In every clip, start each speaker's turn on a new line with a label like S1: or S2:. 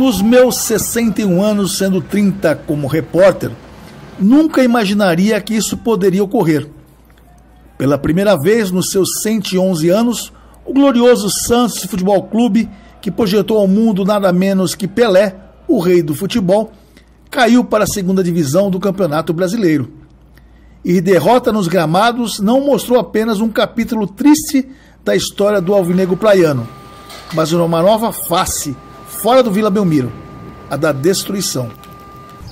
S1: Nos meus 61 anos, sendo 30 como repórter, nunca imaginaria que isso poderia ocorrer. Pela primeira vez nos seus 111 anos, o glorioso Santos Futebol Clube, que projetou ao mundo nada menos que Pelé, o rei do futebol, caiu para a segunda divisão do Campeonato Brasileiro. E derrota nos gramados não mostrou apenas um capítulo triste da história do alvinegro praiano, mas uma nova face fora do Vila Belmiro, a da destruição.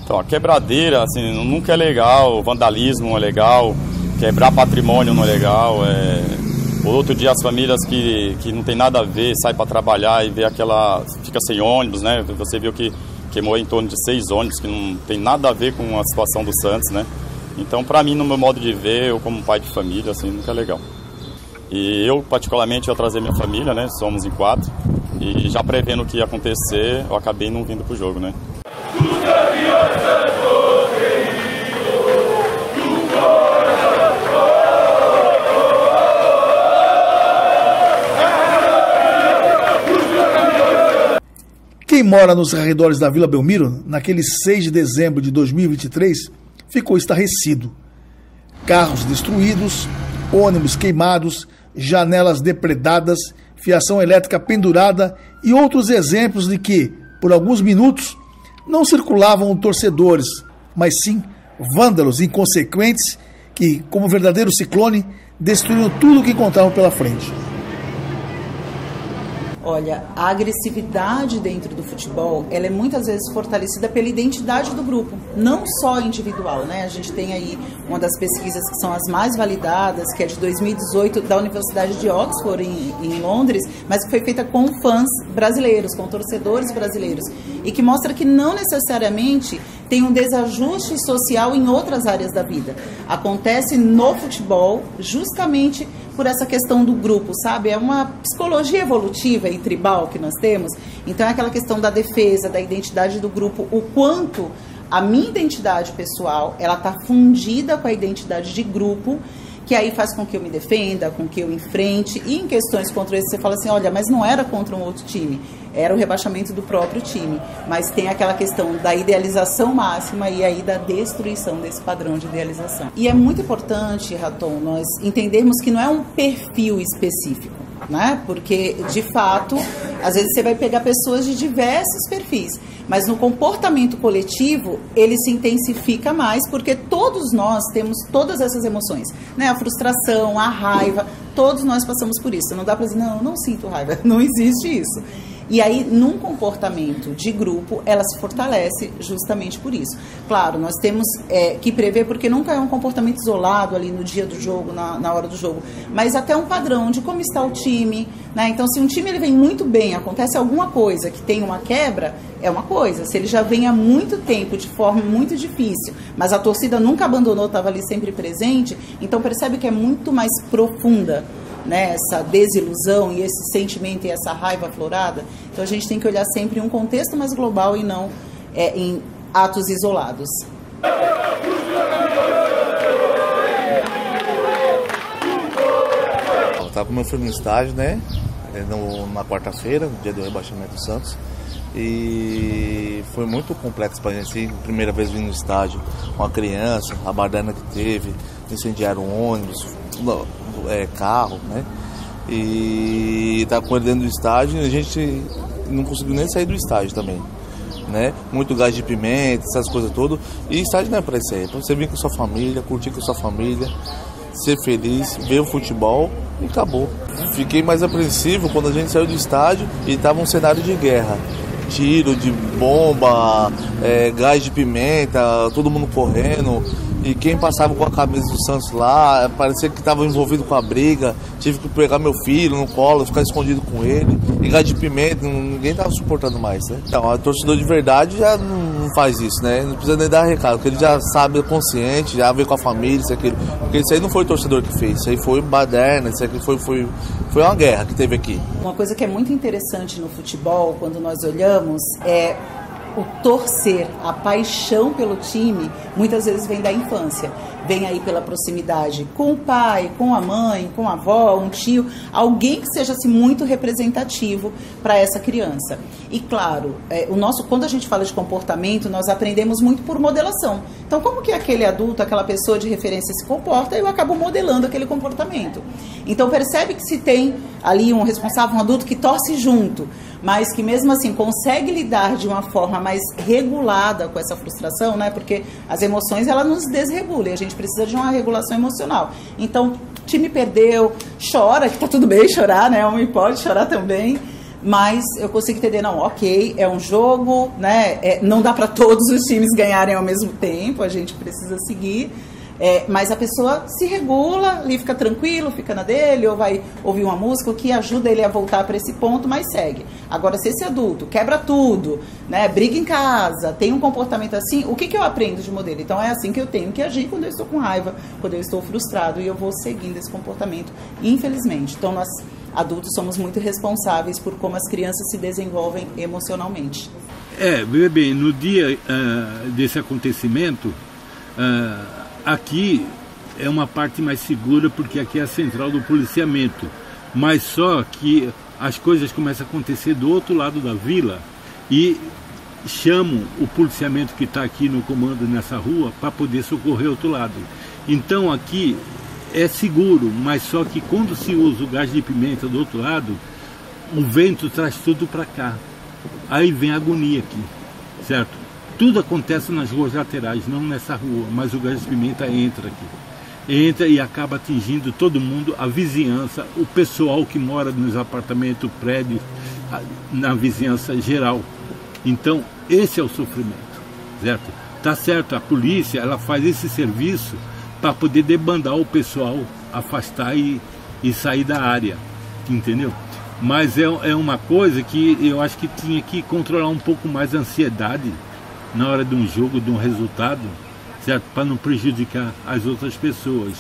S2: Então, a quebradeira, assim, nunca é legal, o vandalismo não é legal, quebrar patrimônio não é legal. Outro dia as famílias que não tem nada a ver, saem para trabalhar e vê fica sem ônibus, né? Você viu que queimou em torno de 6 ônibus, que não tem nada a ver com a situação do Santos, né? Então, para mim, no meu modo de ver, eu como pai de família, assim, nunca é legal. E eu, particularmente, eu trazer minha família, né? Somos em 4. E já prevendo o que ia acontecer, eu acabei não vindo pro jogo, né?
S1: Quem mora nos arredores da Vila Belmiro, naquele 6 de dezembro de 2023, ficou estarrecido. Carros destruídos, ônibus queimados, janelas depredadas, fiação elétrica pendurada e outros exemplos de que, por alguns minutos, não circulavam torcedores, mas sim vândalos inconsequentes que, como verdadeiro ciclone, destruíram tudo o que encontravam pela frente.
S3: Olha, a agressividade dentro do futebol, ela é muitas vezes fortalecida pela identidade do grupo, não só individual, né? A gente tem aí uma das pesquisas que são as mais validadas, que é de 2018, da Universidade de Oxford, em Londres, mas que foi feita com fãs brasileiros, com torcedores brasileiros, e que mostra que não necessariamente tem um desajuste social em outras áreas da vida. Acontece no futebol justamente por essa questão do grupo, sabe? É uma psicologia evolutiva e tribal que nós temos. Então é aquela questão da defesa, da identidade do grupo, o quanto a minha identidade pessoal, ela está fundida com a identidade de grupo, que aí faz com que eu me defenda, com que eu enfrente, e em questões contra isso você fala assim, olha, mas não era contra um outro time, era o rebaixamento do próprio time, mas tem aquela questão da idealização máxima e aí da destruição desse padrão de idealização. E é muito importante, Raton, nós entendermos que não é um perfil específico, né? Porque, de fato, às vezes você vai pegar pessoas de diversos perfis, mas no comportamento coletivo ele se intensifica mais, porque todos nós temos todas essas emoções, né? A frustração, a raiva, todos nós passamos por isso. Não dá para dizer, não sinto raiva, não existe isso. E aí, num comportamento de grupo, ela se fortalece justamente por isso. Claro, nós temos que prever, porque nunca é um comportamento isolado ali no dia do jogo, na hora do jogo, mas até um padrão de como está o time, né? Então, se um time ele vem muito bem, acontece alguma coisa que tem uma quebra, é uma coisa. Se ele já vem há muito tempo, de forma muito difícil, mas a torcida nunca abandonou, estava ali sempre presente, então percebe que é muito mais profunda, né, essa desilusão e esse sentimento e essa raiva aflorada. Então a gente tem que olhar sempre em um contexto mais global e não em atos isolados.
S4: Eu estava com meu filho no estádio, né, na quarta-feira, no dia do rebaixamento do Santos, e foi muito complexo para a gente, primeira vez vindo no estádio, uma criança, a baderna que teve, incendiaram ônibus, carro, né? E tá com ele dentro do estádio, a gente não conseguiu nem sair do estádio também, né? Muito gás de pimenta, essas coisas todas. E estádio não é pra isso aí, é pra você vir com sua família, curtir com sua família, ser feliz, ver o futebol e acabou. Fiquei mais apreensivo quando a gente saiu do estádio e tava um cenário de guerra. Tiro de bomba, gás de pimenta, todo mundo correndo. E quem passava com a camisa do Santos lá, parecia que estava envolvido com a briga. Tive que pegar meu filho no colo, ficar escondido com ele. E gás de pimenta, ninguém estava suportando mais, né? Então, a torcedor de verdade já não faz isso, né? Não precisa nem dar recado, porque ele já sabe, é consciente, já vê com a família, isso aquilo. Porque isso aí não foi o torcedor que fez, isso aí foi baderna, isso aqui foi uma guerra que teve aqui.
S3: Uma coisa que é muito interessante no futebol, quando nós olhamos, é o torcer, a paixão pelo time, muitas vezes vem da infância. Vem aí pela proximidade com o pai, com a mãe, com a avó, um tio, alguém que seja assim, muito representativo para essa criança. E claro, quando a gente fala de comportamento, nós aprendemos muito por modelação. Então, como que aquele adulto, aquela pessoa de referência se comporta, eu acabo modelando aquele comportamento. Então, percebe que se tem ali um responsável, um adulto que torce junto, mas que mesmo assim consegue lidar de uma forma mais regulada com essa frustração, né? Porque as emoções, elas nos desregulam e a gente precisa de uma regulação emocional. Então, o time perdeu, chora, que tá tudo bem chorar, né? Homem pode chorar também, mas eu consigo entender, não, ok, é um jogo, né? Não dá para todos os times ganharem ao mesmo tempo, a gente precisa seguir. Mas a pessoa se regula, ali fica tranquilo, fica na dele, ou vai ouvir uma música, o que ajuda ele a voltar para esse ponto, mas segue. Agora, se esse adulto quebra tudo, né, briga em casa, tem um comportamento assim, o que eu aprendo de modelo? Então, é assim que eu tenho que agir quando eu estou com raiva, quando eu estou frustrado, e eu vou seguindo esse comportamento, infelizmente. Então, nós adultos somos muito responsáveis por como as crianças se desenvolvem emocionalmente.
S5: Bem, no dia desse acontecimento, aqui é uma parte mais segura, porque aqui é a central do policiamento, mas só que as coisas começam a acontecer do outro lado da vila e chamam o policiamento que está aqui no comando nessa rua para poder socorrer o outro lado. Então aqui é seguro, mas só que quando se usa o gás de pimenta do outro lado, o vento traz tudo para cá, aí vem a agonia aqui, certo? Tudo acontece nas ruas laterais, não nessa rua, mas o gás de pimenta entra aqui. Entra e acaba atingindo todo mundo, a vizinhança, o pessoal que mora nos apartamentos, prédios, na vizinhança geral. Então, esse é o sofrimento, certo? Tá certo, a polícia, ela faz esse serviço para poder debandar o pessoal, afastar e sair da área, entendeu? Mas é uma coisa que eu acho que tinha que controlar um pouco mais a ansiedade na hora de um jogo, de um resultado, certo? Para não prejudicar as outras pessoas,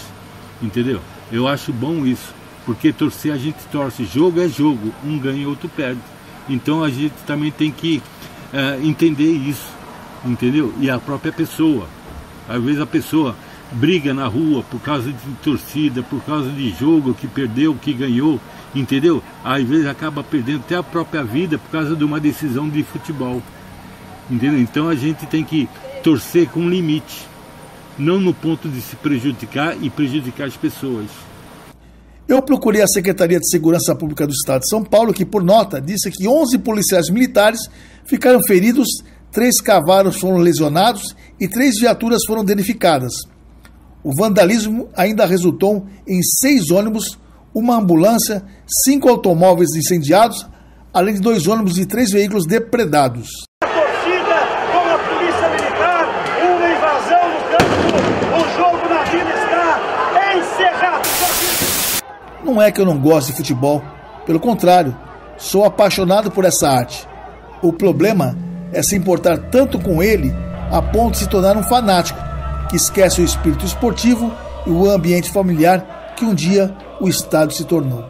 S5: entendeu? Eu acho bom isso, porque torcer a gente torce, jogo é jogo, um ganha e outro perde. Então a gente também tem que entender isso, entendeu? E a própria pessoa, às vezes a pessoa briga na rua por causa de torcida, por causa de jogo, que perdeu, que ganhou, entendeu? Às vezes acaba perdendo até a própria vida por causa de uma decisão de futebol. Entendeu? Então a gente tem que torcer com limite, não no ponto de se prejudicar e prejudicar as pessoas.
S1: Eu procurei a Secretaria de Segurança Pública do Estado de São Paulo, que por nota disse que 11 policiais militares ficaram feridos, 3 cavalos foram lesionados e 3 viaturas foram danificadas. O vandalismo ainda resultou em 6 ônibus, uma ambulância, 5 automóveis incendiados, além de 2 ônibus e 3 veículos depredados. Não é que eu não gosto de futebol, pelo contrário, sou apaixonado por essa arte. O problema é se importar tanto com ele a ponto de se tornar um fanático, que esquece o espírito esportivo e o ambiente familiar que um dia o estádio se tornou.